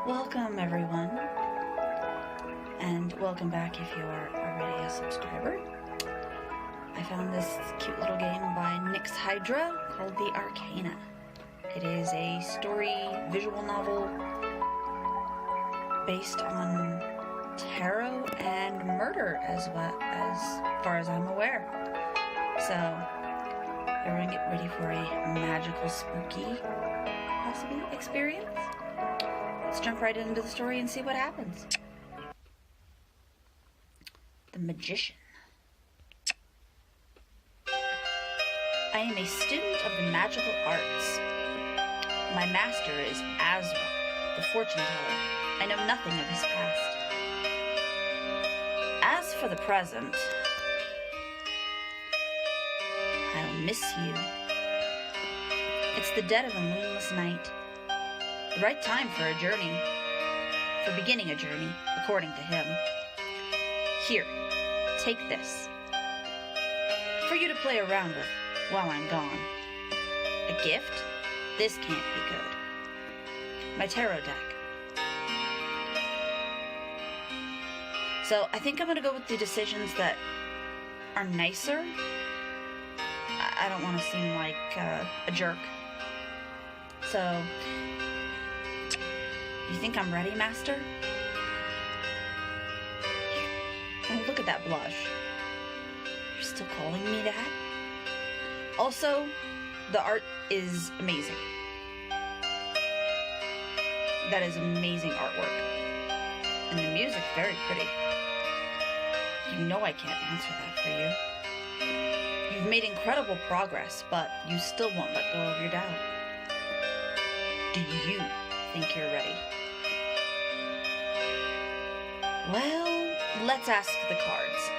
Welcome everyone, and welcome back if you are already a subscriber. I found this cute little game by Nix Hyrda called the Arcana. It is a story visual novel based on tarot and murder as far as I'm aware. So everyone get ready for a magical, spooky, possibly experience. Let's jump right into the story and see what happens. The Magician. I am a student of the magical arts. My master is Azra, the fortune teller. I know nothing of his past. As for the present, I'll miss you. It's the dead of a moonless night. The right time for a journey. For beginning a journey, according to him. Here, take this. For you to play around with while I'm gone. A gift? This can't be good. My tarot deck. So I think I'm going to go with the decisions that are nicer. I don't want to seem like a jerk. So, you think I'm ready, Master? Oh, look at that blush. You're still calling me that? Also, the art is amazing. That is amazing artwork. And the music, very pretty. You know I can't answer that for you. You've made incredible progress, but you still won't let go of your doubt. Do you think you're ready? Well, let's ask the cards.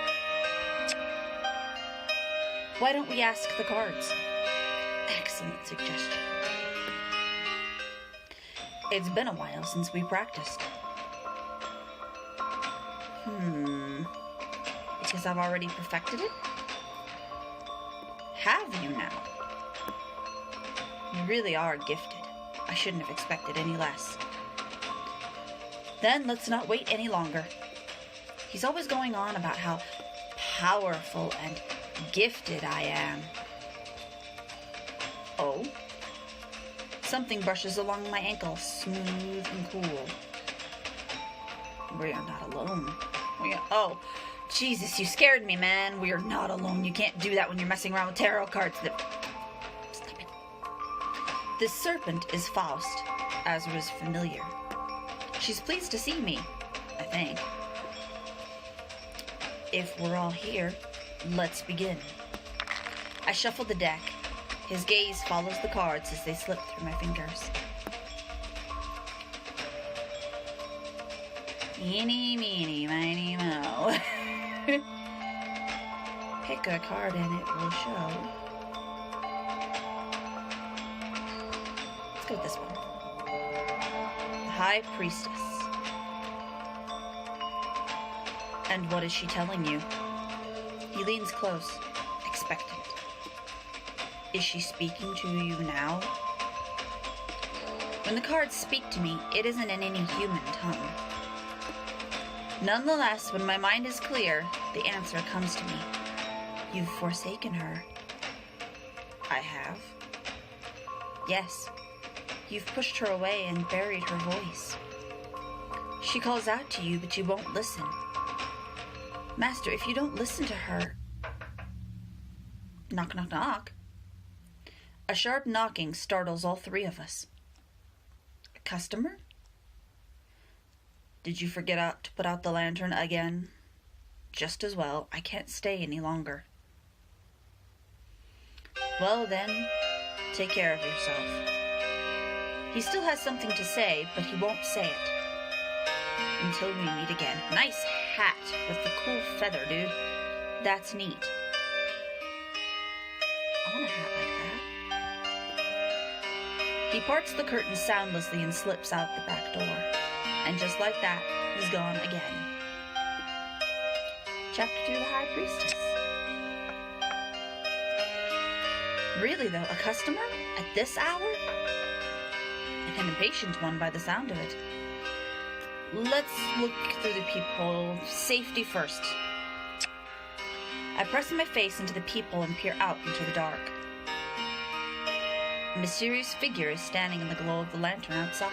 Why don't we ask the cards? Excellent suggestion. It's been a while since we practiced. Because I've already perfected it? Have you now? You really are gifted. I shouldn't have expected any less. Then let's not wait any longer. He's always going on about how powerful and gifted I am. Oh? Something brushes along my ankle, smooth and cool. We are not alone. Oh, Jesus, you scared me, man. We are not alone. You can't do that when you're messing around with tarot cards. Stop it. This serpent is Faust, Azra's familiar. She's pleased to see me, I think. If we're all here, let's begin. I shuffle the deck. His gaze follows the cards as they slip through my fingers. Eeny, meeny, miny, moe. Pick a card and it will show. Let's go with this one. The High Priestess. And what is she telling you? He leans close, expectant. Is she speaking to you now? When the cards speak to me, it isn't in any human tongue. Nonetheless, when my mind is clear, the answer comes to me. You've forsaken her. I have. Yes, you've pushed her away and buried her voice. She calls out to you, but you won't listen. Master, if you don't listen to her... Knock, knock, knock. A sharp knocking startles all three of us. A customer? Did you forget to put out the lantern again? Just as well. I can't stay any longer. Well then, take care of yourself. He still has something to say, but he won't say it. Until we meet again. Nice hat with the cool feather, dude. That's neat. I want a hat like that. He parts the curtain soundlessly and slips out the back door. And just like that, he's gone again. Chapter 2, The High Priestess. Really though, a customer? At this hour? An impatient one by the sound of it. Let's look through the peephole. Safety first. I press my face into the peephole and peer out into the dark. A mysterious figure is standing in the glow of the lantern outside.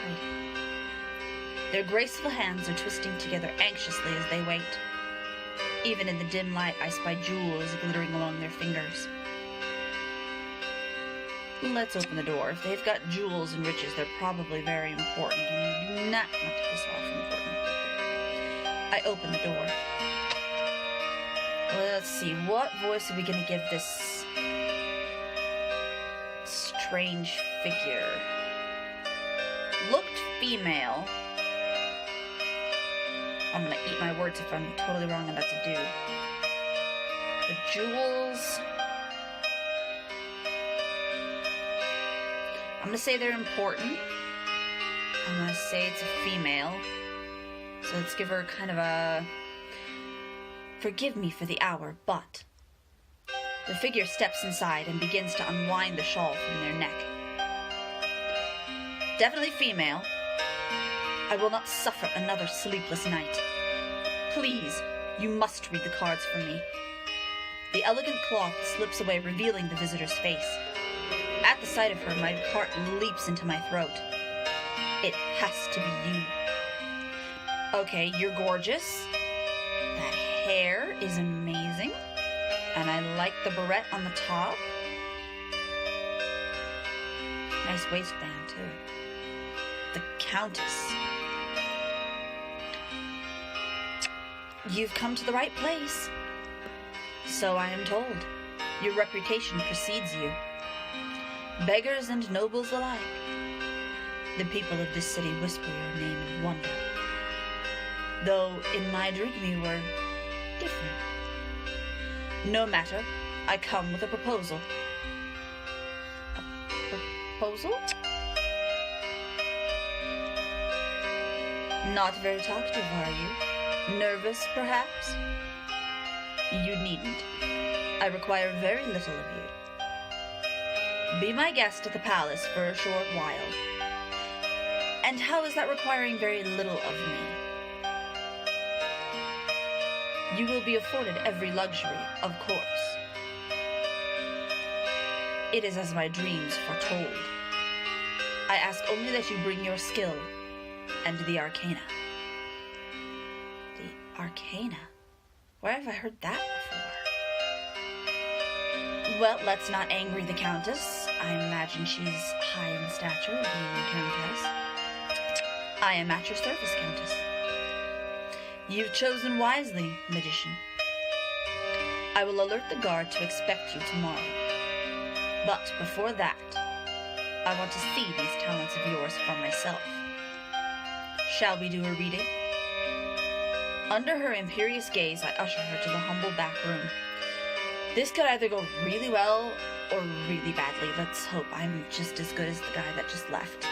Their graceful hands are twisting together anxiously as they wait. Even in the dim light, I spy jewels glittering along their fingers. Let's open the door. If they've got jewels and riches, they're probably very important, and I do not want to piss off important people. I open the door. Let's see, what voice are we going to give this strange figure? Looked female. I'm going to eat my words if I'm totally wrong and that's a do. The jewels... I'm going to say they're important. I'm going to say it's a female. So let's give her kind of a... Forgive me for the hour, but... The figure steps inside and begins to unwind the shawl from their neck. Definitely female. I will not suffer another sleepless night. Please, you must read the cards for me. The elegant cloth slips away, revealing the visitor's face. At the sight of her, my heart leaps into my throat. It has to be you. Okay, you're gorgeous. That hair is amazing. And I like the barrette on the top. Nice waistband, too. The Countess. You've come to the right place. So I am told. Your reputation precedes you. Beggars and nobles alike. The people of this city whisper your name in wonder. Though in my dream you were different. No matter, I come with a proposal. A proposal? Not very talkative, are you? Nervous, perhaps? You needn't. I require very little of you. Be my guest at the palace for a short while. And how is that requiring very little of me? You will be afforded every luxury, of course. It is as my dreams foretold. I ask only that you bring your skill and the Arcana. The Arcana? Where have I heard that before? Well, let's not angry the Countess. I imagine she's high in stature, being a Countess. I am at your service, Countess. You've chosen wisely, magician. I will alert the guard to expect you tomorrow. But before that, I want to see these talents of yours for myself. Shall we do a reading? Under her imperious gaze, I usher her to the humble back room. This could either go really well or really badly. Let's hope I'm just as good as the guy that just left.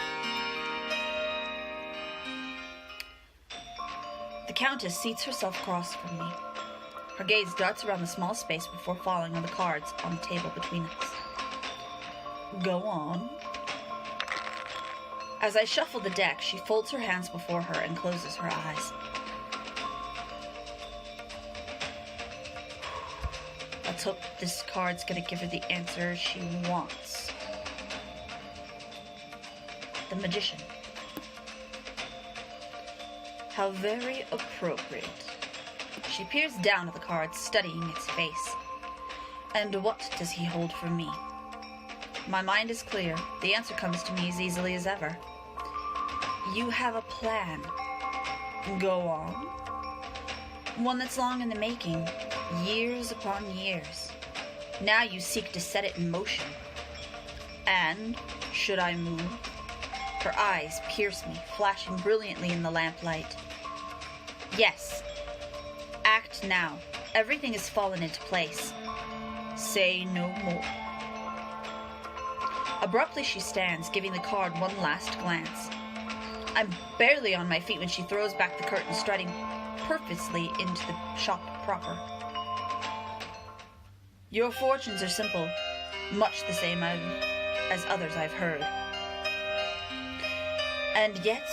The Countess seats herself across from me. Her gaze darts around the small space before falling on the cards on the table between us. Go on. As I shuffle the deck, she folds her hands before her and closes her eyes. Let's hope this card's gonna give her the answer she wants. The Magician. How very appropriate. She peers down at the card, studying its face. And what does he hold for me? My mind is clear. The answer comes to me as easily as ever. You have a plan. Go on. One that's long in the making, years upon years. Now you seek to set it in motion. And, should I move? Her eyes pierce me, flashing brilliantly in the lamplight. Yes. Act now. Everything has fallen into place. Say no more. Abruptly she stands, giving the card one last glance. I'm barely on my feet when she throws back the curtain, striding purposely into the shop proper. Your fortunes are simple, much the same as others I've heard. And yet,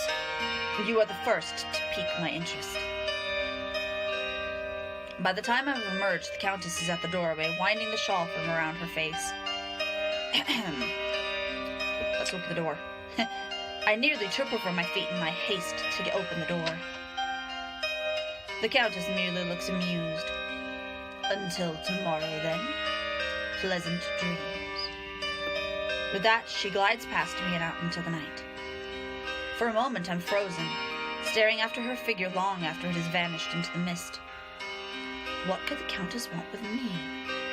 you are the first to pique my interest. By the time I've emerged, the Countess is at the doorway, winding the shawl from around her face. Let's open the door. I nearly trip over my feet in my haste to open the door. The Countess merely looks amused. Until tomorrow, then. Pleasant dreams. With that, she glides past me and out into the night. For a moment, I'm frozen, staring after her figure long after it has vanished into the mist. What could the Countess want with me,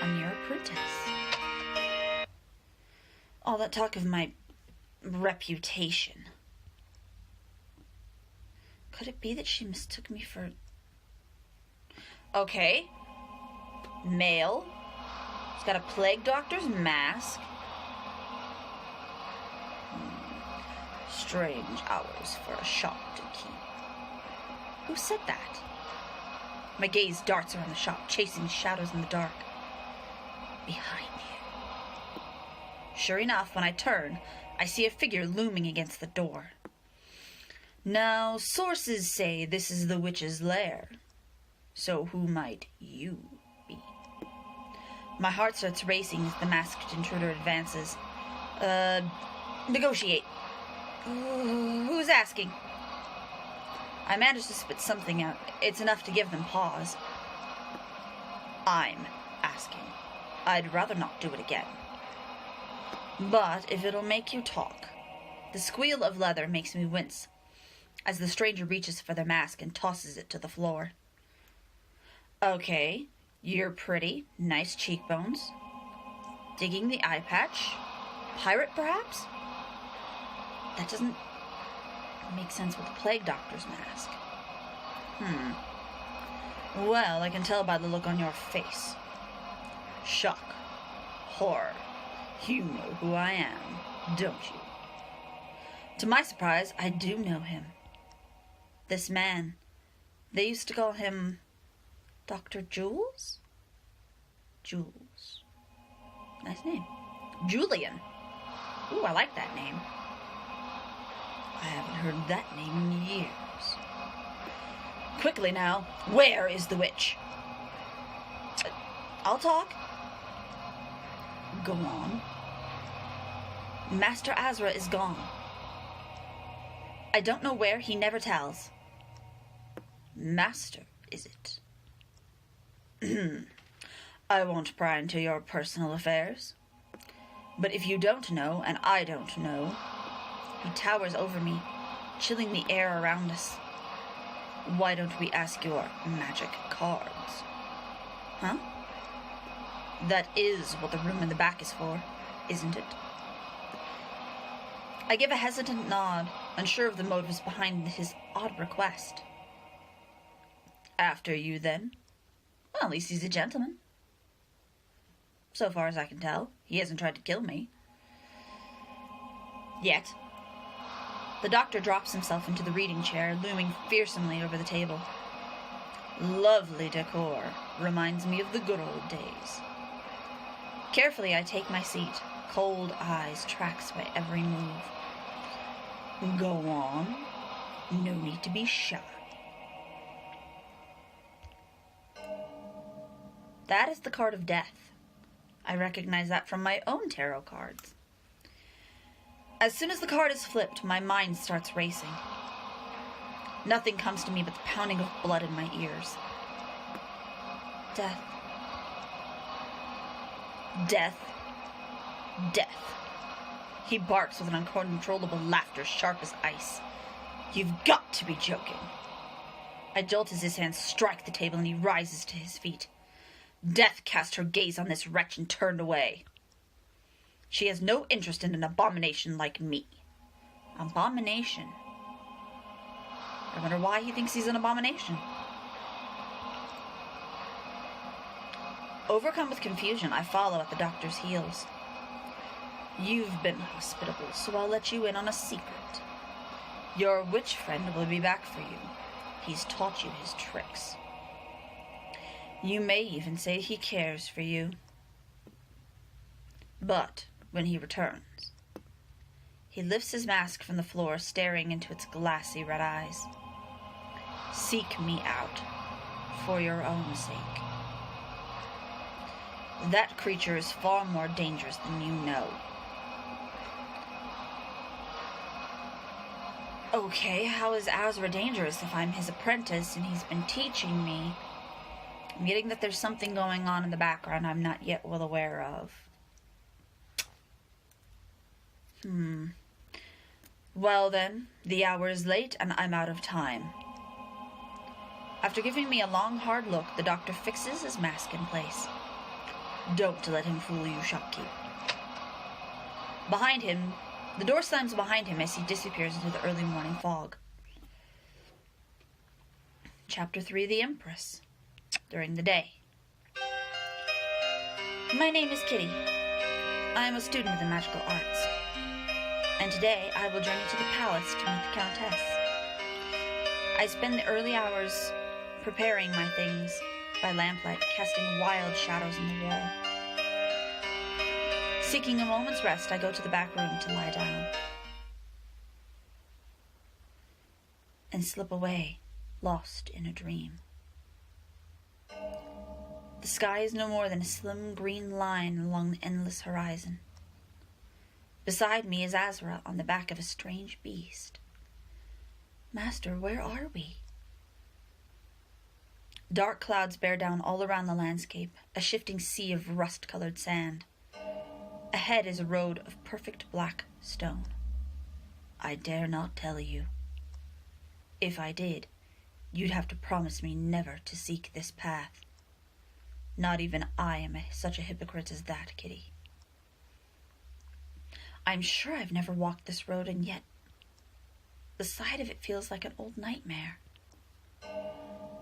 a mere apprentice? All that talk of my reputation. Could it be that she mistook me for... Okay. Male. He's got a plague doctor's mask. Strange hours for a shop to keep. Who said that? My gaze darts around the shop, chasing shadows in the dark. Behind you. Sure enough, when I turn, I see a figure looming against the door. Now, sources say this is the witch's lair. So who might you be? My heart starts racing as the masked intruder advances. Negotiate. Who's asking? I manage to spit something out. It's enough to give them pause. I'm asking. I'd rather not do it again. But if it'll make you talk. The squeal of leather makes me wince as the stranger reaches for the mask and tosses it to the floor. Okay, you're pretty. Nice cheekbones. Digging the eye patch. Pirate, perhaps? That doesn't make sense with the plague doctor's mask. Well, I can tell by the look on your face. Shock. Horror. You know who I am, don't you? To my surprise, I do know him. This man. They used to call him Dr. Jules? Jules. Nice name. Julian. Ooh, I like that name. I haven't heard that name in years. Quickly now, where is the witch? I'll talk. Go on. Master Azra is gone. I don't know where, he never tells. Master, is it? I won't pry into your personal affairs. But if you don't know, and I don't know, he towers over me, chilling the air around us. Why don't we ask your magic cards? Huh? That is what the room in the back is for, isn't it? I give a hesitant nod, unsure of the motives behind his odd request. After you, then? Well, at least he's a gentleman. So far as I can tell, he hasn't tried to kill me. Yet. The doctor drops himself into the reading chair, looming fearsomely over the table. Lovely decor. Reminds me of the good old days. Carefully, I take my seat, cold eyes tracked my every move. Go on. No need to be shy. That is the card of death. I recognize that from my own tarot cards. As soon as the card is flipped, my mind starts racing. Nothing comes to me but the pounding of blood in my ears. Death. Death. Death. He barks with an uncontrollable laughter sharp as ice. You've got to be joking. I jolt as his hands strike the table and he rises to his feet. Death cast her gaze on this wretch and turned away. She has no interest in an abomination like me. Abomination? I wonder why he thinks he's an abomination. Overcome with confusion, I follow at the doctor's heels. You've been hospitable, so I'll let you in on a secret. Your witch friend will be back for you. He's taught you his tricks. You may even say he cares for you. But when he returns, He lifts his mask from the floor, staring into its glassy red eyes. Seek me out, for your own sake. That creature is far more dangerous than you know. Okay, how is Azra dangerous if I'm his apprentice and he's been teaching me? I'm getting that there's something going on in the background I'm not yet well aware of. Well then, the hour is late and I'm out of time. After giving me a long, hard look, the doctor fixes his mask in place. Don't let him fool you, shopkeep. Behind him, the door slams behind him as he disappears into the early morning fog. Chapter 3, The Empress. During the day. My name is Kitty. I am a student of the magical arts. And today I will journey to the palace to meet the Countess. I spend the early hours preparing my things by lamplight, casting wild shadows on the wall. Seeking a moment's rest, I go to the back room to lie down. And slip away, lost in a dream. The sky is no more than a slim green line along the endless horizon. Beside me is Azra on the back of a strange beast. Master, where are we? Dark clouds bear down all around the landscape, a shifting sea of rust-colored sand. Ahead is a road of perfect black stone. I dare not tell you. If I did, you'd have to promise me never to seek this path. Not even I am such a hypocrite as that, Kitty. I'm sure I've never walked this road, and yet the sight of it feels like an old nightmare.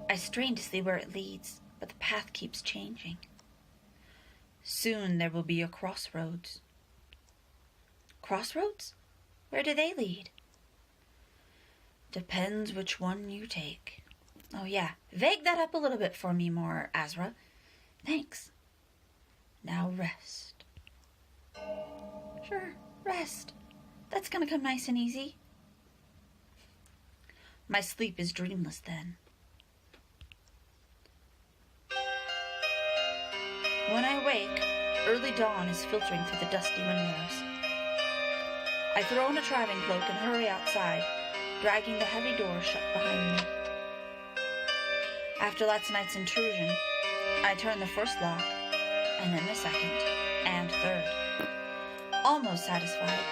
I strain to see where it leads, but the path keeps changing. Soon there will be a crossroads. Crossroads? Where do they lead? Depends which one you take. Oh yeah, vague that up a little bit for me more, Azra. Thanks. Now rest. Sure, rest. That's gonna come nice and easy. My sleep is dreamless then. When I wake, early dawn is filtering through the dusty windows. I throw on a traveling cloak and hurry outside, dragging the heavy door shut behind me. After last night's intrusion, I turn the first lock, and then the second, and third. Almost satisfied,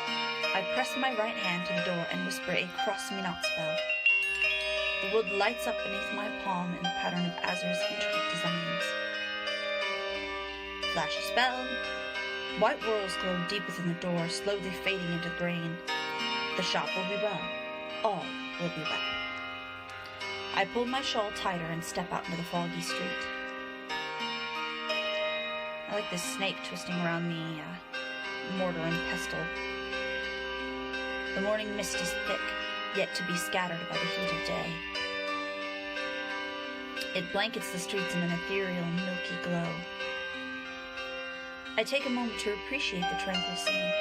I press my right hand to the door and whisper a cross-me-not spell. The wood lights up beneath my palm in the pattern of Azra's intricate designs. Flash a spell. White whorls glow deep within the door, slowly fading into grain. The shop will be well. All will be well. I pull my shawl tighter and step out into the foggy street. I like this snake twisting around the mortar and pestle. The morning mist is thick, yet to be scattered by the heat of day. It blankets the streets in an ethereal, milky glow. I take a moment to appreciate the tranquil scene,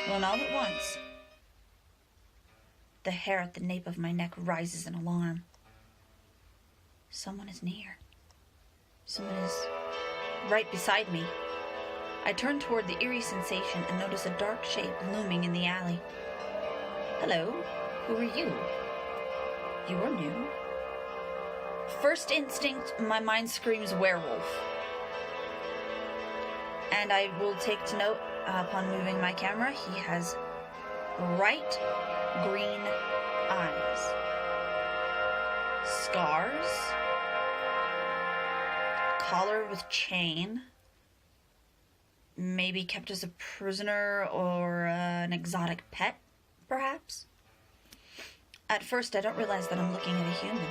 when all at once, the hair at the nape of my neck rises in alarm. Someone is near. Someone is right beside me. I turn toward the eerie sensation and notice a dark shape looming in the alley. Hello, who are you? You are new. First instinct, my mind screams werewolf. And I will take to note, upon moving my camera, he has bright green eyes. Scars. Collar with chain. Maybe kept as a prisoner or an exotic pet, perhaps? At first, I don't realize that I'm looking at a human.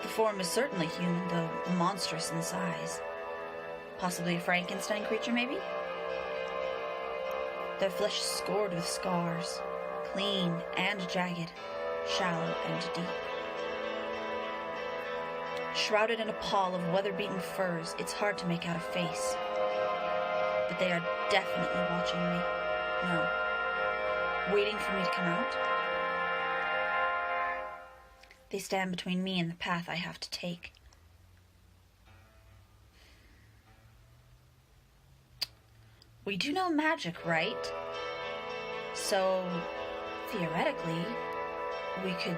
The form is certainly human, though monstrous in size. Possibly a Frankenstein creature, maybe? Their flesh is scored with scars, clean and jagged, shallow and deep. Shrouded in a pall of weather-beaten furs, it's hard to make out a face. But they are definitely watching me. No. waiting for me to come out. They stand between me and the path I have to take. We do know magic, right? So, theoretically, we could,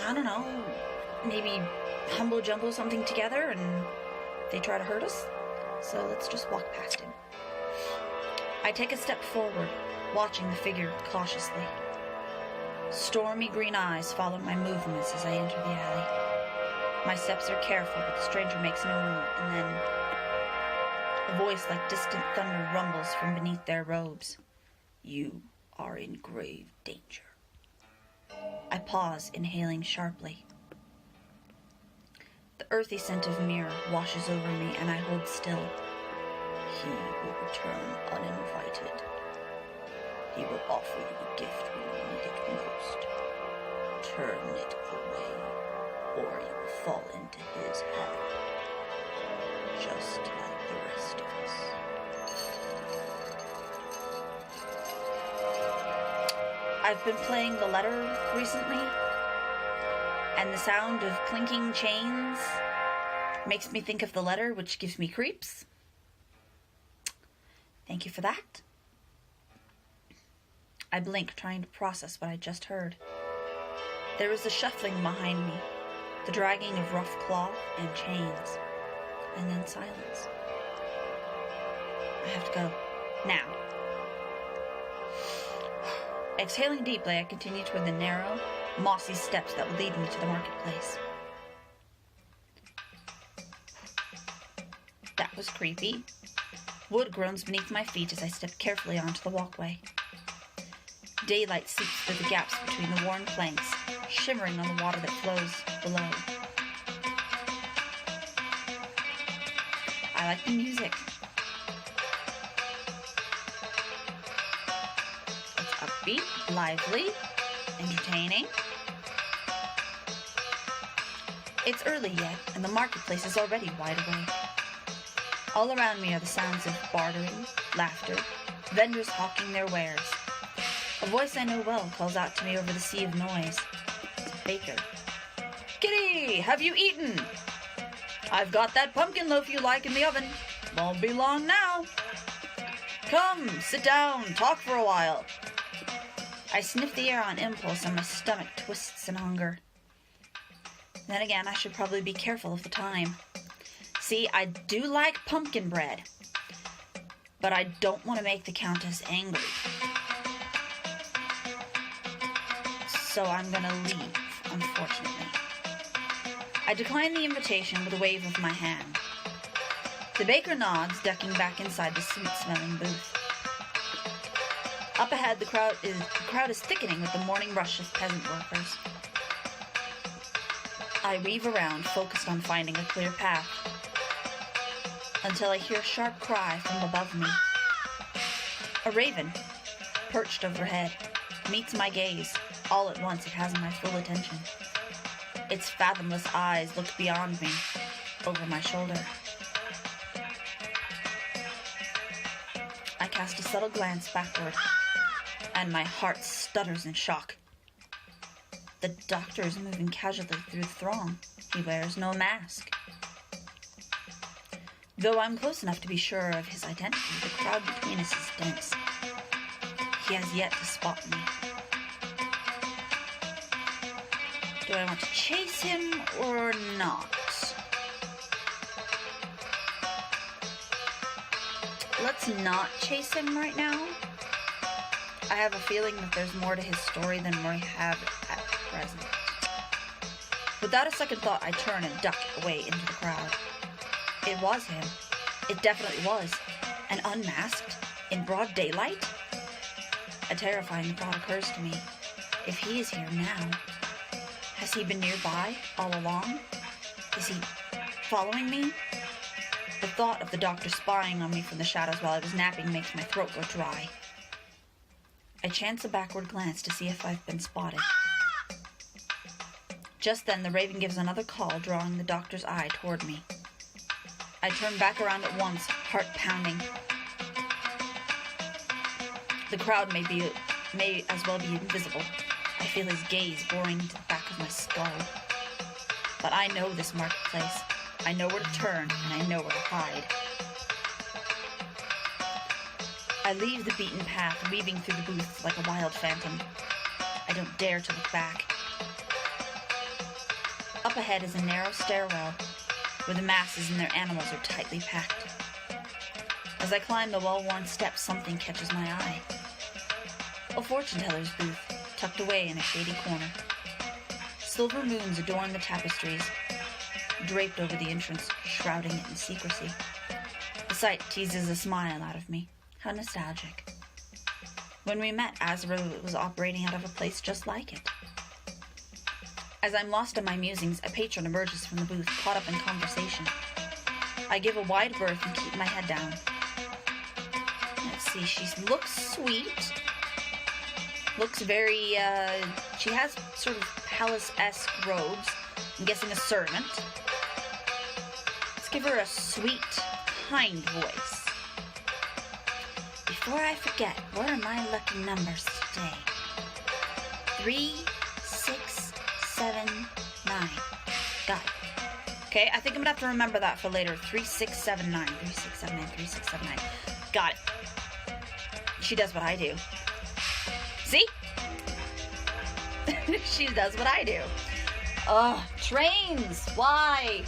I don't know, maybe humble-jumble something together and they try to hurt us. So let's just walk past him. I take a step forward, watching the figure cautiously. Stormy green eyes follow my movements as I enter the alley. My steps are careful, but the stranger makes no move, and then a voice like distant thunder rumbles from beneath their robes. You are in grave danger. I pause, inhaling sharply. The earthy scent of myrrh washes over me, and I hold still. He will return uninvited. He will offer you a gift when you need it most. Turn it away, or you will fall into his hand, just like the rest of us. I've been playing the letter recently, and the sound of clinking chains makes me think of the letter, which gives me creeps. Thank you for that. I blink, trying to process what I just heard. There is a shuffling behind me, the dragging of rough cloth and chains, and then silence. I have to go. Now. Exhaling deeply, I continue toward the narrow, mossy steps that will lead me to the marketplace. That was creepy. Wood groans beneath my feet as I step carefully onto the walkway. Daylight seeps through the gaps between the worn planks, shimmering on the water that flows below. I like the music. It's upbeat, lively, entertaining. It's early yet, and the marketplace is already wide awake. All around me are the sounds of bartering, laughter, vendors hawking their wares. A voice I know well calls out to me over the sea of noise. It's a baker. Kitty, have you eaten? I've got that pumpkin loaf you like in the oven. Won't be long now. Come, sit down, talk for a while. I sniff the air on impulse and my stomach twists in hunger. Then again, I should probably be careful of the time. See, I do like pumpkin bread, but I don't want to make the Countess angry. So I'm gonna leave, unfortunately. I decline the invitation with a wave of my hand. The baker nods, ducking back inside the sweet-smelling booth. Up ahead, the crowd is thickening with the morning rush of peasant workers. I weave around, focused on finding a clear path, until I hear a sharp cry from above me. A raven, perched overhead, meets my gaze. All at once, it has my full attention. Its fathomless eyes look beyond me, over my shoulder. I cast a subtle glance backward, and my heart stutters in shock. The doctor is moving casually through the throng. He wears no mask. Though I'm close enough to be sure of his identity, the crowd between us is dense. He has yet to spot me. Do I want to chase him or not? Let's not chase him right now. I have a feeling that there's more to his story than we have at present. Without a second thought, I turn and duck away into the crowd. It was him. It definitely was. And unmasked? In broad daylight? A terrifying thought occurs to me. If he is here now, has he been nearby all along? Is he following me? The thought of the doctor spying on me from the shadows while I was napping makes my throat go dry. I chance a backward glance to see if I've been spotted. Just then, the raven gives another call, drawing the doctor's eye toward me. I turn back around at once, heart pounding. The crowd may as well be invisible. I feel his gaze boring into the back of my skull. But I know this marketplace. I know where to turn, and I know where to hide. I leave the beaten path, weaving through the booths like a wild phantom. I don't dare to look back. Up ahead is a narrow stairwell, where the masses and their animals are tightly packed. As I climb the well-worn steps, something catches my eye. A fortune-teller's booth, tucked away in a shady corner. Silver moons adorn the tapestries, draped over the entrance, shrouding it in secrecy. The sight teases a smile out of me. How nostalgic. When we met, Azra was operating out of a place just like it. As I'm lost in my musings, a patron emerges from the booth, caught up in conversation. I give a wide berth and keep my head down. Let's see, she looks sweet. Looks very, she has sort of palace-esque robes. I'm guessing a servant. Let's give her a sweet, kind voice. Before I forget, what are my lucky numbers today? 3, 6, 7, 9. Got it. Okay, I think I'm gonna have to remember that for later. 3, 6, 7, 9. 3, 6, 7, 9. 3, 6, 7, 9. Got it. She does what I do. See? She does what I do. Ugh, trains! Why?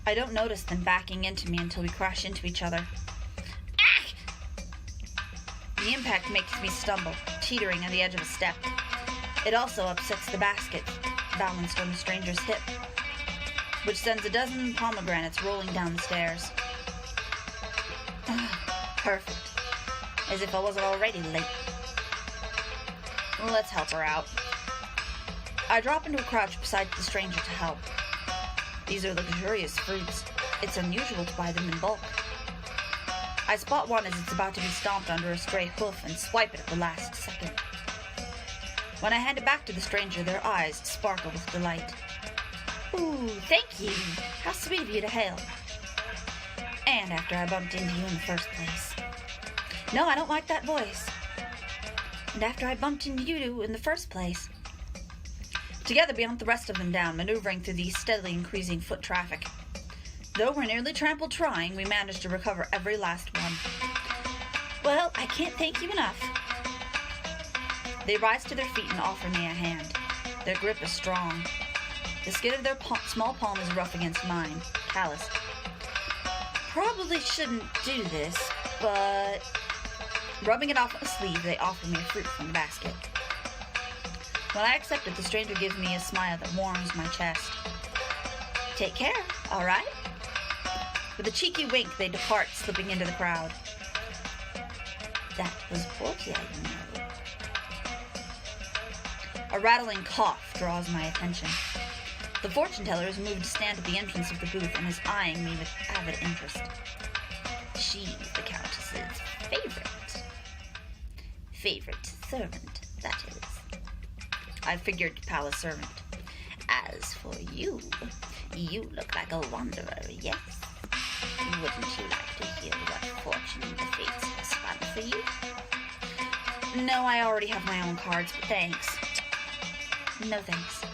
I don't notice them backing into me until we crash into each other. Ah! The impact makes me stumble, teetering on the edge of a step. It also upsets the basket balanced on the stranger's hip, which sends a dozen pomegranates rolling down the stairs. Perfect. As if I wasn't already late. Let's help her out. I drop into a crouch beside the stranger to help. These are luxurious fruits. It's unusual to buy them in bulk. I spot one as it's about to be stomped under a stray hoof and swipe it at the last second. When I hand it back to the stranger, their eyes sparkle with delight. Ooh, thank you. How sweet of you to hail. And after I bumped into you in the first place. No, I don't like that voice. And after I bumped into you in the first place. Together we hunt the rest of them down, maneuvering through the steadily increasing foot traffic. Though we're nearly trampled trying, we managed to recover every last one. Well, I can't thank you enough. They rise to their feet and offer me a hand. Their grip is strong. The skin of their small palm is rough against mine, calloused. Probably shouldn't do this, but... Rubbing it off my sleeve, they offer me a fruit from the basket. When I accept it, the stranger gives me a smile that warms my chest. Take care, all right? With a cheeky wink, they depart, slipping into the crowd. That was Portia, you know. A rattling cough draws my attention. The fortune teller has moved to stand at the entrance of the booth and is eyeing me with avid interest. She's the Countess's favorite servant, that is. I figured palace servant. As for you, you look like a wanderer, yes? Wouldn't you like to hear what fortune the fates have spun for you? No, I already have my own cards, but thanks. No thanks.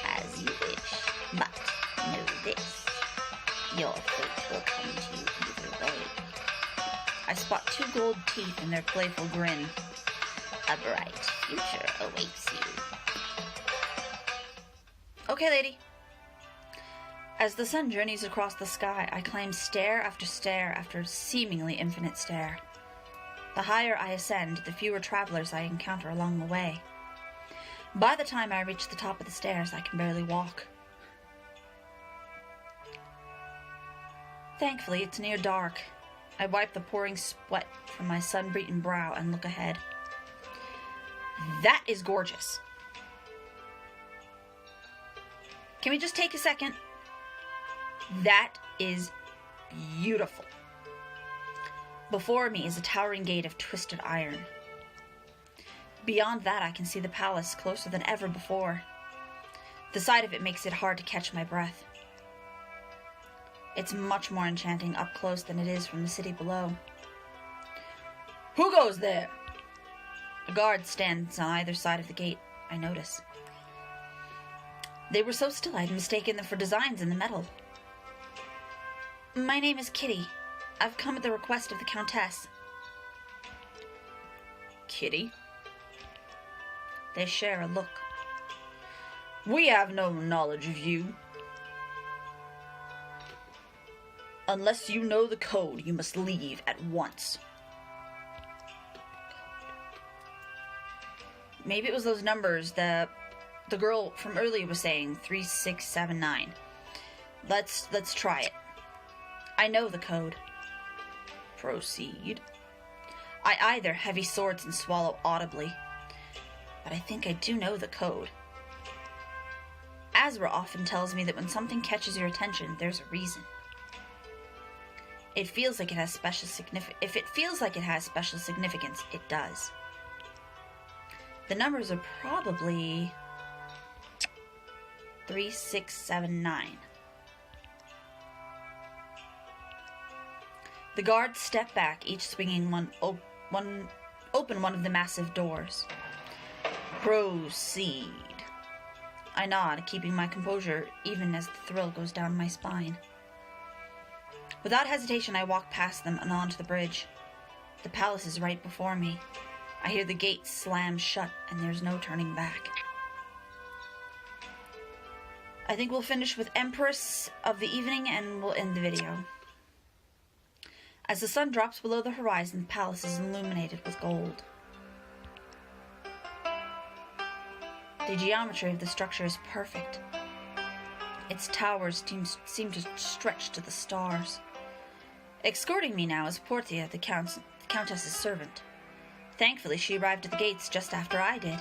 As you wish, but know this. Your fate will come to you either way. I spot 2 gold teeth in their playful grin. A bright future awaits you. Okay, lady. As the sun journeys across the sky, I climb stair after seemingly infinite stair. The higher I ascend, the fewer travelers I encounter along the way. By the time I reach the top of the stairs, I can barely walk. Thankfully, it's near dark. I wipe the pouring sweat from my sun-beaten brow and look ahead. That is gorgeous. Can we just take a second? That is beautiful. Before me is a towering gate of twisted iron. Beyond that, I can see the palace closer than ever before. The sight of it makes it hard to catch my breath. It's much more enchanting up close than it is from the city below. Who goes there? A guard stands on either side of the gate, I notice. They were so still I'd mistaken them for designs in the metal. My name is Kitty. I've come at the request of the Countess. Kitty? They share a look. We have no knowledge of you. Unless you know the code, you must leave at once. Maybe it was those numbers that the girl from earlier was saying, 3679. Let's try it. I know the code. Proceed. I either heavy swords and swallow audibly, but I think I do know the code. Azra often tells me that when something catches your attention, there's a reason. It feels like it has special significance. If it feels like it has special significance, it does. The numbers are probably 3679. The guards step back, each swinging open one of the massive doors. Proceed. I nod, keeping my composure even as the thrill goes down my spine. Without hesitation, I walk past them and onto the bridge. The palace is right before me. I hear the gates slam shut, and there's no turning back. I think we'll finish with Empress of the Evening, and we'll end the video. As the sun drops below the horizon, the palace is illuminated with gold. The geometry of the structure is perfect. Its towers seem to stretch to the stars. Escorting me now is Portia, the Countess's servant. Thankfully, she arrived at the gates just after I did.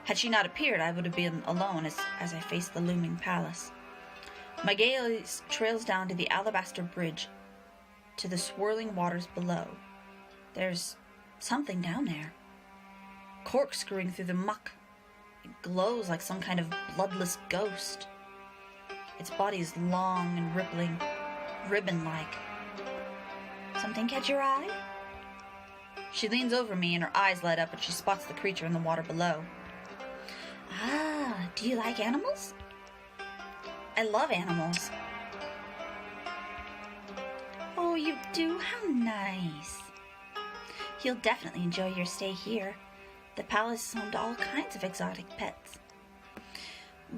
Had she not appeared, I would have been alone as I faced the looming palace. My gaze trails down to the alabaster bridge, to the swirling waters below. There's something down there, corkscrewing through the muck. It glows like some kind of bloodless ghost. Its body is long and rippling, ribbon-like. Something catch your eye? She leans over me and her eyes light up as she spots the creature in the water below. Ah, do you like animals? I love animals. Oh, you do? How nice. You'll definitely enjoy your stay here. The palace is home to all kinds of exotic pets.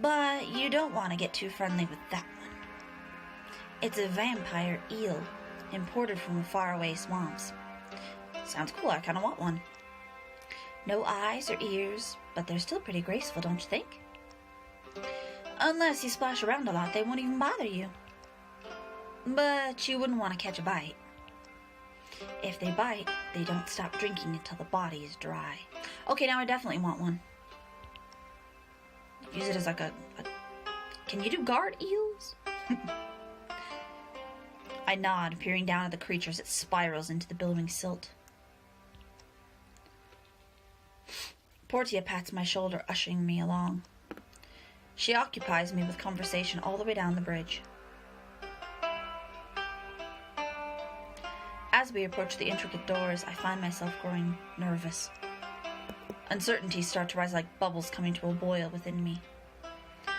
But you don't want to get too friendly with that one. It's a vampire eel, imported from the faraway swamps. Sounds cool, I kind of want one. No eyes or ears, but they're still pretty graceful, don't you think? Unless you splash around a lot, they won't even bother you. But you wouldn't want to catch a bite. If they bite, they don't stop drinking until the body is dry. Okay, now I definitely want one. Use it as like a... Can you do guard eels? I nod, peering down at the creature as it spirals into the billowing silt. Portia pats my shoulder, ushering me along. She occupies me with conversation all the way down the bridge. As we approach the intricate doors, I find myself growing nervous. Uncertainties start to rise like bubbles coming to a boil within me.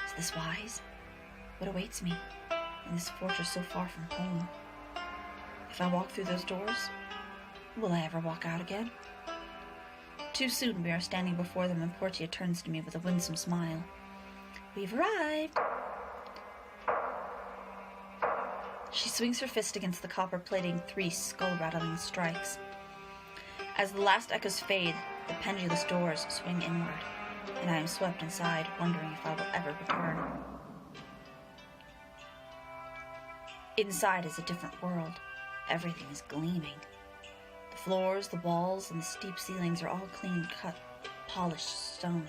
Is this wise? What awaits me in this fortress so far from home? If I walk through those doors, will I ever walk out again? Too soon we are standing before them, and Portia turns to me with a winsome smile. We've arrived! She swings her fist against the copper plating, 3 skull-rattling strikes. As the last echoes fade, the pendulous doors swing inward, and I am swept inside, wondering if I will ever return. Inside is a different world. Everything is gleaming. The floors, the walls, and the steep ceilings are all clean-cut, polished stone.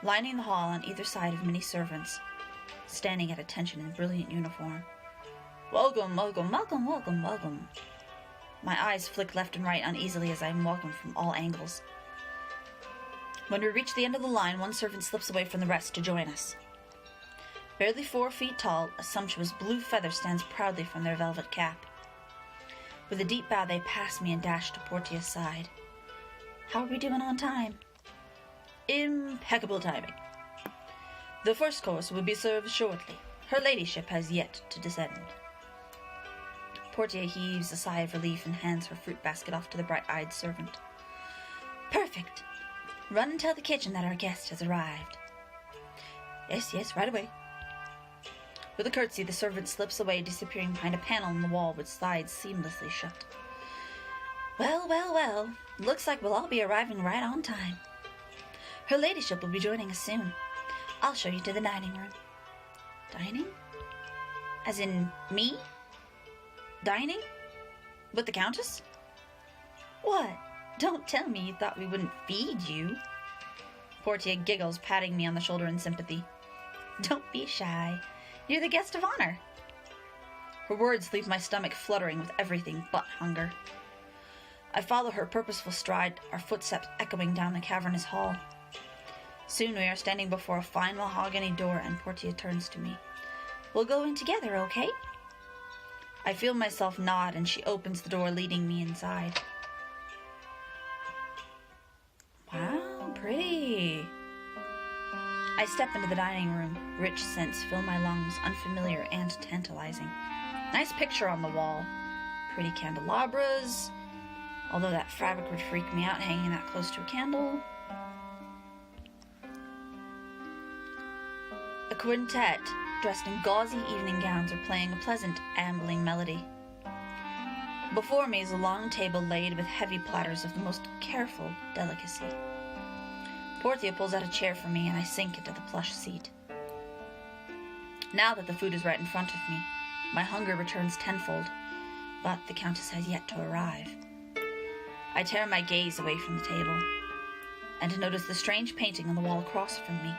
Lining the hall on either side of many servants, standing at attention in brilliant uniform. Welcome, welcome, welcome, welcome, welcome. My eyes flick left and right uneasily as I am welcomed from all angles. When we reach the end of the line, one servant slips away from the rest to join us. Barely 4 feet tall, a sumptuous blue feather stands proudly from their velvet cap. With a deep bow, they pass me and dash to Portia's side. How are we doing on time? Impeccable timing. The first course will be served shortly. Her ladyship has yet to descend. Portia heaves a sigh of relief and hands her fruit basket off to the bright-eyed servant. Perfect. Run and tell the kitchen that our guest has arrived. Yes, right away. With a curtsy, the servant slips away, disappearing behind a panel in the wall which slides seamlessly shut. Well. Looks like we'll all be arriving right on time. Her ladyship will be joining us soon. I'll show you to the dining room. Dining? As in me? Dining? With the Countess? What? Don't tell me you thought we wouldn't feed you. Portia giggles, patting me on the shoulder in sympathy. Don't be shy. You're the guest of honor. Her words leave my stomach fluttering with everything but hunger. I follow her purposeful stride, our footsteps echoing down the cavernous hall. Soon we are standing before a fine mahogany door, and Portia turns to me. We'll go in together, okay? I feel myself nod, and she opens the door, leading me inside. Wow, pretty. I step into the dining room. Rich scents fill my lungs, unfamiliar and tantalizing. Nice picture on the wall. Pretty candelabras, although that fabric would freak me out hanging that close to a candle. A quintet, dressed in gauzy evening gowns, are playing a pleasant, ambling melody. Before me is a long table laid with heavy platters of the most careful delicacy. Portia pulls out a chair for me, and I sink into the plush seat. Now that the food is right in front of me, my hunger returns tenfold, but the Countess has yet to arrive. I tear my gaze away from the table, and notice the strange painting on the wall across from me.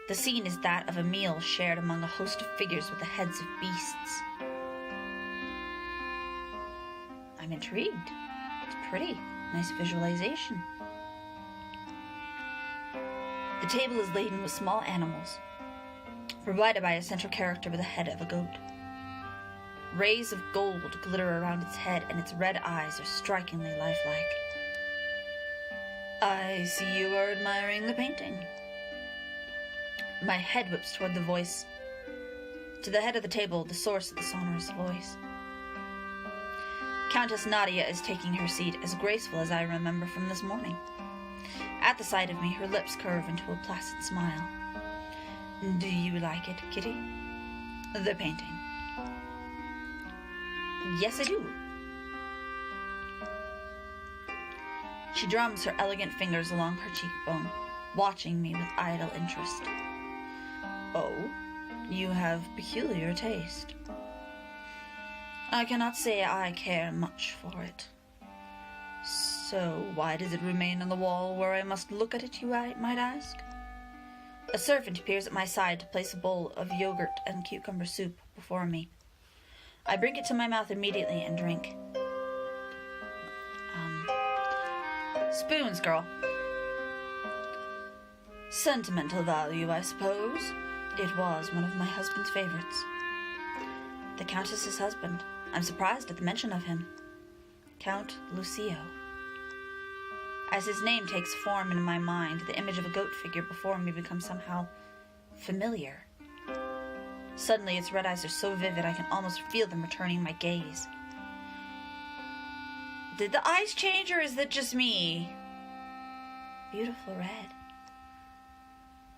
The scene is that of a meal shared among a host of figures with the heads of beasts. I'm intrigued. It's pretty. Nice visualization. The table is laden with small animals, provided by a central character with the head of a goat. Rays of gold glitter around its head, and its red eyes are strikingly lifelike. I see you are admiring the painting. My head whips toward the voice. To the head of the table, the source of the sonorous voice. Countess Nadia is taking her seat, as graceful as I remember from this morning. At the sight of me, her lips curve into a placid smile. Do you like it, Kitty? The painting. Yes, I do. She drums her elegant fingers along her cheekbone, watching me with idle interest. Oh, you have peculiar taste. I cannot say I care much for it. So, why does it remain on the wall where I must look at it, you might ask? A servant appears at my side to place a bowl of yogurt and cucumber soup before me. I bring it to my mouth immediately and drink. Spoons, girl. Sentimental value, I suppose. It was one of my husband's favorites. The Countess's husband. I'm surprised at the mention of him. Count Lucio. As his name takes form in my mind, the image of a goat figure before me becomes somehow familiar. Suddenly, its red eyes are so vivid I can almost feel them returning my gaze. Did the eyes change, or is that just me? Beautiful red.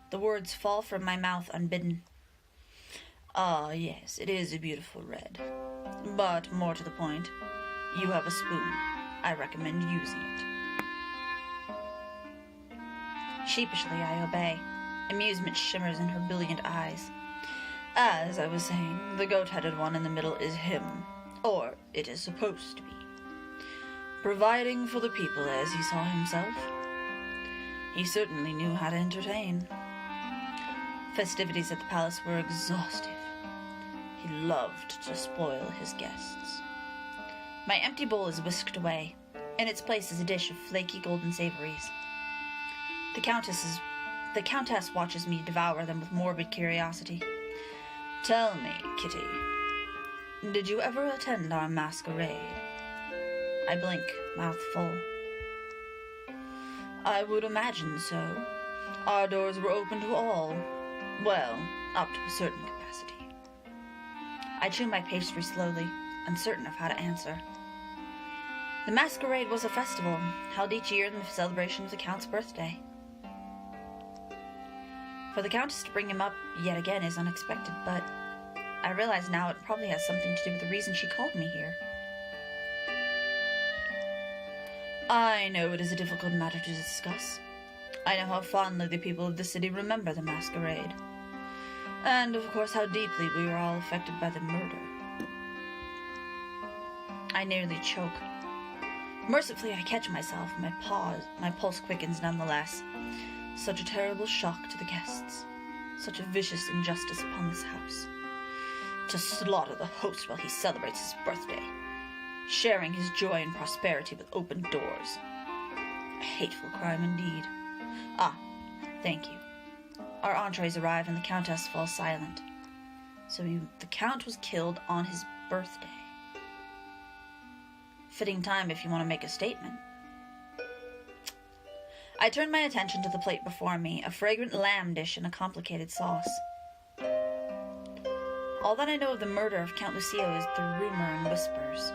The words fall from my mouth unbidden. Ah, yes, it is a beautiful red. But more to the point, you have a spoon. I recommend using it. Sheepishly, I obey. Amusement shimmers in her brilliant eyes. As I was saying, the goat-headed one in the middle is him, or it is supposed to be. Providing for the people as he saw himself. He certainly knew how to entertain. Festivities at the palace were exhaustive. He loved to spoil his guests. My empty bowl is whisked away. In its place is a dish of flaky golden savories. The Countess's The Countess watches me devour them with morbid curiosity. Tell me, Kitty, did you ever attend our masquerade? I blink, mouth full. I would imagine so. Our doors were open to all. Well, up to a certain capacity. I chew my pastry slowly, uncertain of how to answer. The masquerade was a festival, held each year in the celebration of the Count's birthday. For the Countess to bring him up yet again is unexpected, but I realize now it probably has something to do with the reason she called me here. I know it is a difficult matter to discuss. I know how fondly the people of the city remember the masquerade. And, of course, how deeply we were all affected by the murder. I nearly choke. Mercifully, I catch myself, my pulse quickens nonetheless. Such a terrible shock to the guests. Such a vicious injustice upon this house. To slaughter the host while he celebrates his birthday, sharing his joy and prosperity with open doors. A hateful crime indeed. Ah, thank you. Our entrees arrive and the Countess falls silent. So the Count was killed on his birthday. Fitting time if you want to make a statement. I turn my attention to the plate before me, a fragrant lamb dish in a complicated sauce. All that I know of the murder of Count Lucio is through rumor and whispers.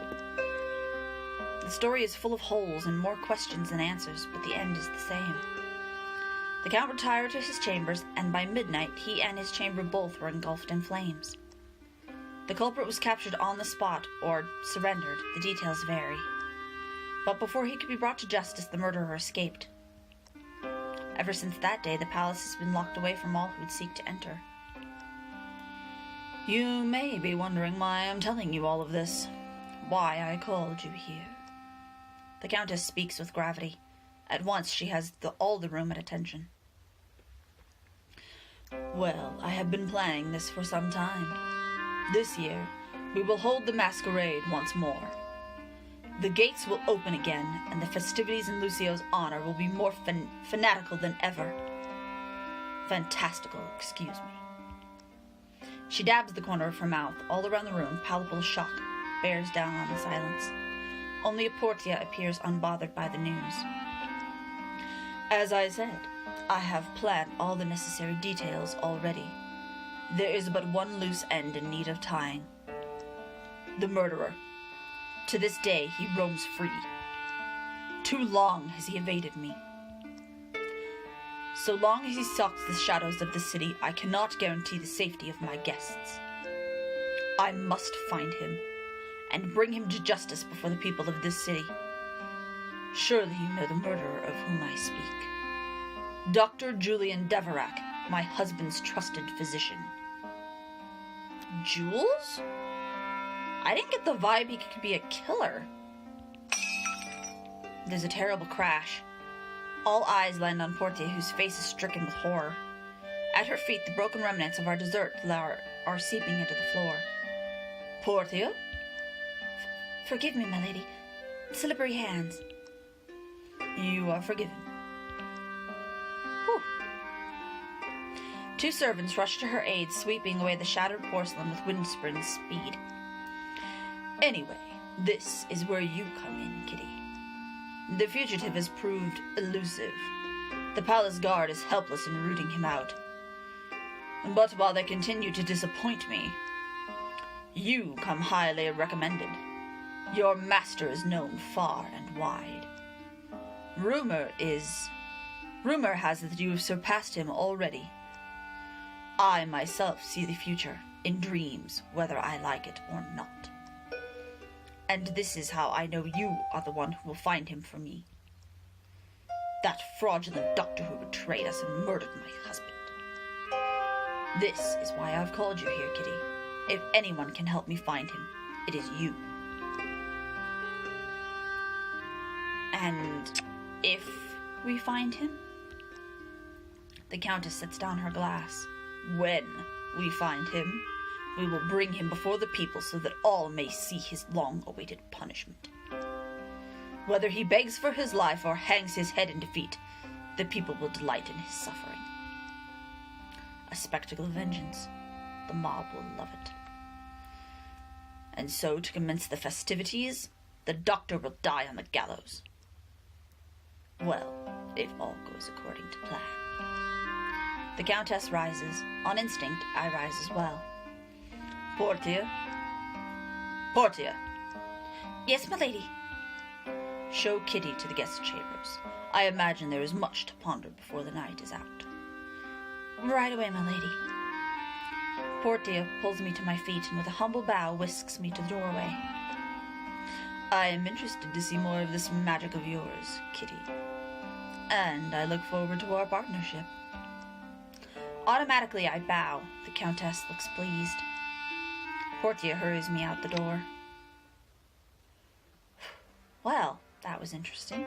The story is full of holes and more questions than answers, but the end is the same. The Count retired to his chambers, and by midnight he and his chamber both were engulfed in flames. The culprit was captured on the spot, or surrendered, the details vary. But before he could be brought to justice, the murderer escaped. Ever since that day, the palace has been locked away from all who would seek to enter. You may be wondering why I'm telling you all of this, why I called you here. The Countess speaks with gravity. At once she has all the room at attention. Well, I have been planning this for some time. This year, we will hold the masquerade once more. The gates will open again, and the festivities in Lucio's honor will be more fanatical than ever. Fantastical, excuse me. She dabs the corner of her mouth. All around the room, palpable shock bears down on the silence. Only a Portia appears unbothered by the news. As I said, I have planned all the necessary details already. There is but one loose end in need of tying. The murderer. To this day, he roams free. Too long has he evaded me. So long as he stalks the shadows of the city, I cannot guarantee the safety of my guests. I must find him, and bring him to justice before the people of this city. Surely you know the murderer of whom I speak. Dr. Julian Deverac, my husband's trusted physician. Jules? I didn't get the vibe he could be a killer. There's a terrible crash. All eyes land on Portia, whose face is stricken with horror. At her feet, the broken remnants of our dessert are seeping into the floor. Portia? Forgive me, my lady. Slippery hands. You are forgiven. Whew. Two servants rush to her aid, sweeping away the shattered porcelain with wind-sprint speed. Anyway, this is where you come in, Kitty. The fugitive has proved elusive. The palace guard is helpless in rooting him out. But while they continue to disappoint me, you come highly recommended. Your master is known far and wide. Rumor has it that you have surpassed him already. I myself see the future in dreams, whether I like it or not. And this is how I know you are the one who will find him for me. That fraudulent doctor who betrayed us and murdered my husband. This is why I've called you here, Kitty. If anyone can help me find him, it is you. And if we find him? The Countess sets down her glass. When we find him, we will bring him before the people so that all may see his long-awaited punishment. Whether he begs for his life or hangs his head in defeat, the people will delight in his suffering. A spectacle of vengeance. The mob will love it. And so, to commence the festivities, the doctor will die on the gallows. Well, if all goes according to plan. The Countess rises. On instinct, I rise as well. Portia? Portia! Yes, my lady. Show Kitty to the guest chambers. I imagine there is much to ponder before the night is out. Right away, my lady. Portia pulls me to my feet and with a humble bow whisks me to the doorway. I am interested to see more of this magic of yours, Kitty. And I look forward to our partnership. Automatically I bow. The Countess looks pleased. Portia hurries me out the door. Well, that was interesting.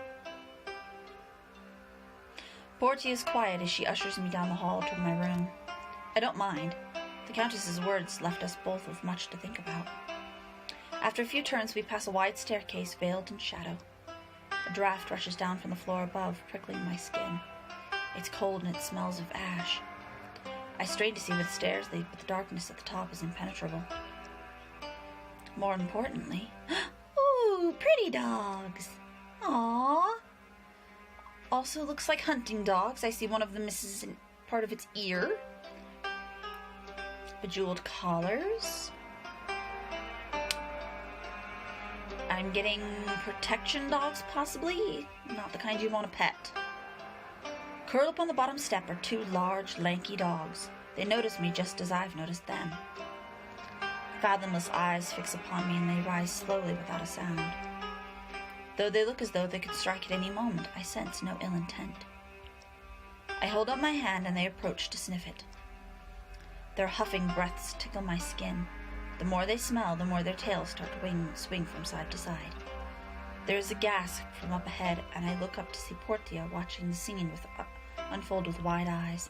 Portia is quiet as she ushers me down the hall toward my room. I don't mind. The Countess's words left us both with much to think about. After a few turns, we pass a wide staircase veiled in shadow. A draft rushes down from the floor above, prickling my skin. It's cold and it smells of ash. I strain to see where the stairs lead, but the darkness at the top is impenetrable. More importantly... Ooh, pretty dogs! Aww! Also looks like hunting dogs. I see one of them misses part of its ear. Bejeweled collars. I'm getting protection dogs, possibly. Not the kind you want to pet. Curled up on the bottom step are two large, lanky dogs. They notice me just as I've noticed them. Fathomless eyes fix upon me and they rise slowly without a sound. Though they look as though they could strike at any moment, I sense no ill intent. I hold up my hand and they approach to sniff it. Their huffing breaths tickle my skin. The more they smell, the more their tails start to swing from side to side. There is a gasp from up ahead, and I look up to see Portia watching the scene unfold with wide eyes.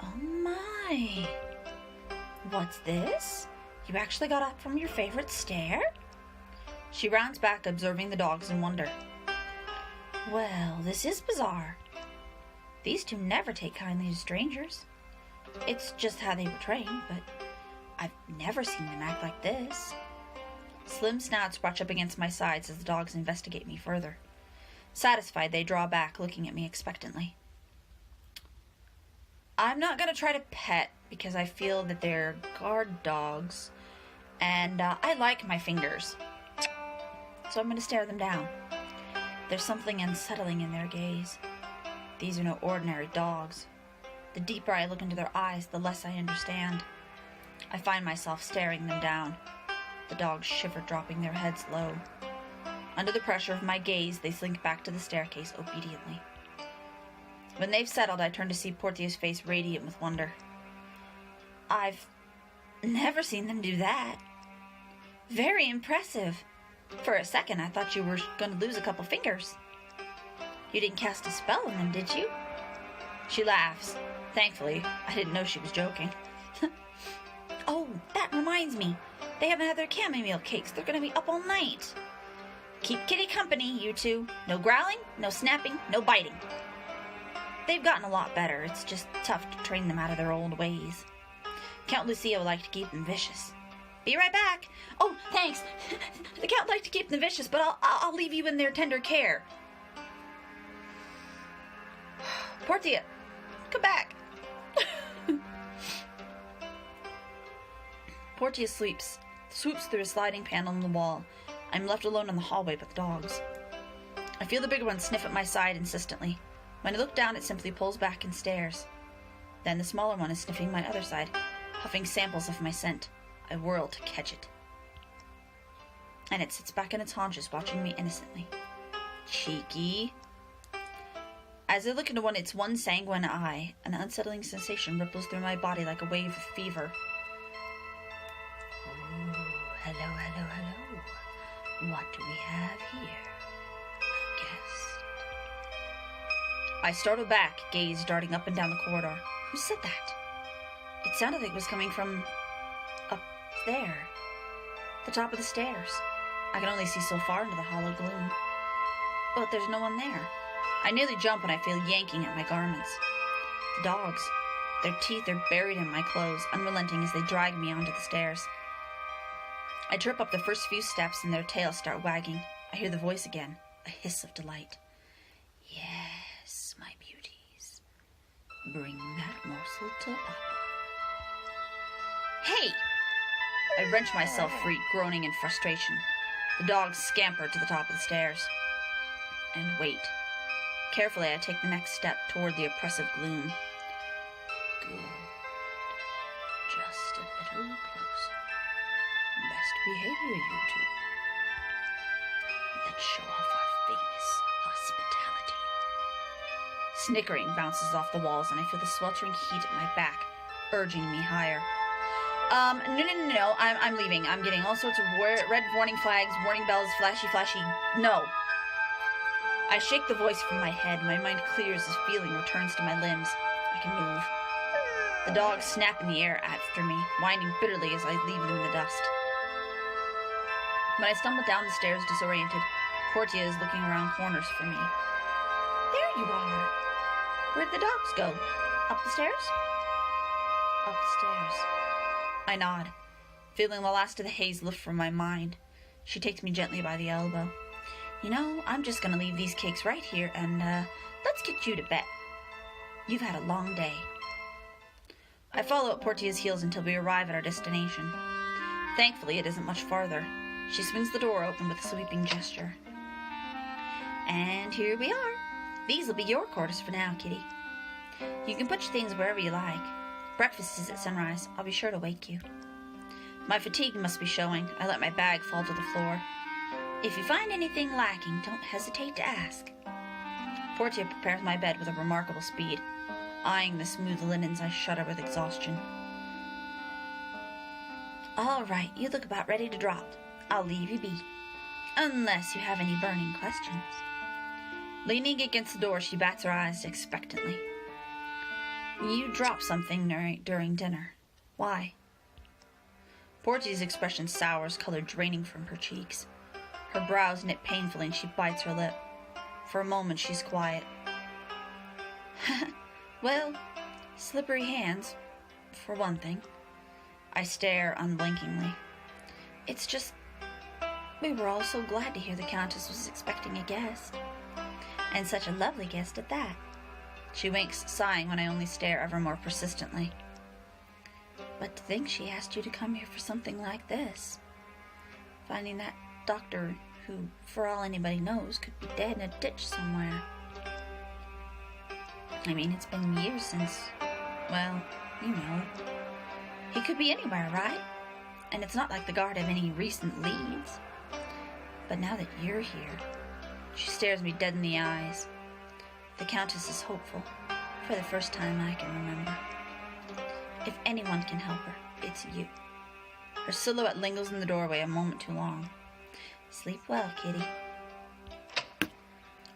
Oh my! What's this? You actually got up from your favorite stair? She rounds back, observing the dogs in wonder. Well, this is bizarre. These two never take kindly to strangers. It's just how they were trained, but I've never seen them act like this. Slim snouts brush up against my sides as the dogs investigate me further. Satisfied, they draw back, looking at me expectantly. I'm not going to try to pet because I feel that they're guard dogs, and I like my fingers. So I'm going to stare them down. There's something unsettling in their gaze. These are no ordinary dogs. The deeper I look into their eyes, the less I understand. I find myself staring them down. The dogs shiver, dropping their heads low. Under the pressure of my gaze, they slink back to the staircase obediently. When they've settled, I turn to see Portia's face radiant with wonder. I've never seen them do that. Very impressive. For a second, I thought you were going to lose a couple fingers. You didn't cast a spell on them, did you? She laughs. Thankfully, I didn't know she was joking. Oh, that reminds me. They haven't had their chamomile cakes. They're going to be up all night. Keep Kitty company, you two. No growling, no snapping, no biting. They've gotten a lot better. It's just tough to train them out of their old ways. Count Lucia would like to keep them vicious. Be right back. Oh, thanks. The Count would like to keep them vicious, but I'll leave you in their tender care. Portia, come back. Portia swoops through a sliding panel in the wall. I'm left alone in the hallway with the dogs. I feel the bigger one sniff at my side insistently. When I look down, it simply pulls back and stares. Then the smaller one is sniffing my other side, huffing samples of my scent. I whirl to catch it. And it sits back on its haunches, watching me innocently. Cheeky. As I look into its one sanguine eye, an unsettling sensation ripples through my body like a wave of fever. Hello, hello, hello. What do we have here? A guest. I startle back, gaze darting up and down the corridor. Who said that? It sounded like it was coming from up there. The top of the stairs. I can only see so far into the hollow gloom. But there's no one there. I nearly jump when I feel yanking at my garments. The dogs. Their teeth are buried in my clothes, unrelenting as they drag me onto the stairs. I trip up the first few steps and their tails start wagging. I hear the voice again, a hiss of delight. Yes, my beauties. Bring that morsel to Papa. Hey! I wrench myself free, groaning in frustration. The dogs scamper to the top of the stairs. And wait. Carefully, I take the next step toward the oppressive gloom. Good. Just a little closer. Best behavior, you two. Let's show off our famous hospitality. Snickering bounces off the walls, and I feel the sweltering heat at my back, urging me higher. No. I'm leaving. I'm getting all sorts of red warning flags, warning bells, flashy. No. I shake the voice from my head. My mind clears as feeling returns to my limbs. I can move. The dogs snap in the air after me, whining bitterly as I leave them in the dust. When I stumble down the stairs disoriented, Portia is looking around corners for me. There you are. Where'd the dogs go? Up the stairs? Up the stairs. I nod, feeling the last of the haze lift from my mind. She takes me gently by the elbow. You know, I'm just going to leave these cakes right here and, let's get you to bed. You've had a long day. I follow at Portia's heels until we arrive at our destination. Thankfully, it isn't much farther. She swings the door open with a sweeping gesture. And here we are. These will be your quarters for now, kitty. You can put your things wherever you like. Breakfast is at sunrise. I'll be sure to wake you. My fatigue must be showing. I let my bag fall to the floor. If you find anything lacking, don't hesitate to ask. Portia prepares my bed with a remarkable speed. Eyeing the smooth linens, I shudder with exhaustion. All right, you look about ready to drop. I'll leave you be. Unless you have any burning questions. Leaning against the door, she bats her eyes expectantly. You dropped something during dinner. Why? Portia's expression sours, color draining from her cheeks. Her brows knit painfully and she bites her lip. For a moment, she's quiet. Well, slippery hands, for one thing. I stare unblinkingly. It's just, we were all so glad to hear the Countess was expecting a guest. And such a lovely guest at that. She winks, sighing when I only stare ever more persistently. But to think she asked you to come here for something like this. Finding that doctor who, for all anybody knows, could be dead in a ditch somewhere. I mean, it's been years since, well, you know. He could be anywhere, right? And it's not like the guard have any recent leads. But now that you're here, she stares me dead in the eyes. The Countess is hopeful, for the first time I can remember. If anyone can help her, it's you. Her silhouette lingers in the doorway a moment too long. Sleep well, kitty.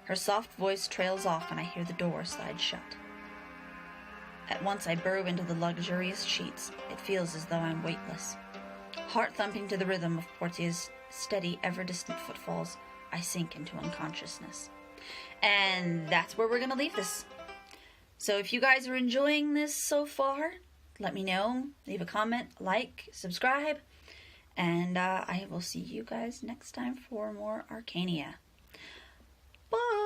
Her soft voice trails off and I hear the door slide shut. At once I burrow into the luxurious sheets. It feels as though I'm weightless. Heart thumping to the rhythm of Portia's steady, ever-distant footfalls, I sink into unconsciousness. And that's where we're going to leave this. So if you guys are enjoying this so far, let me know. Leave a comment, like, subscribe. And I will see you guys next time for more Arcania. Bye!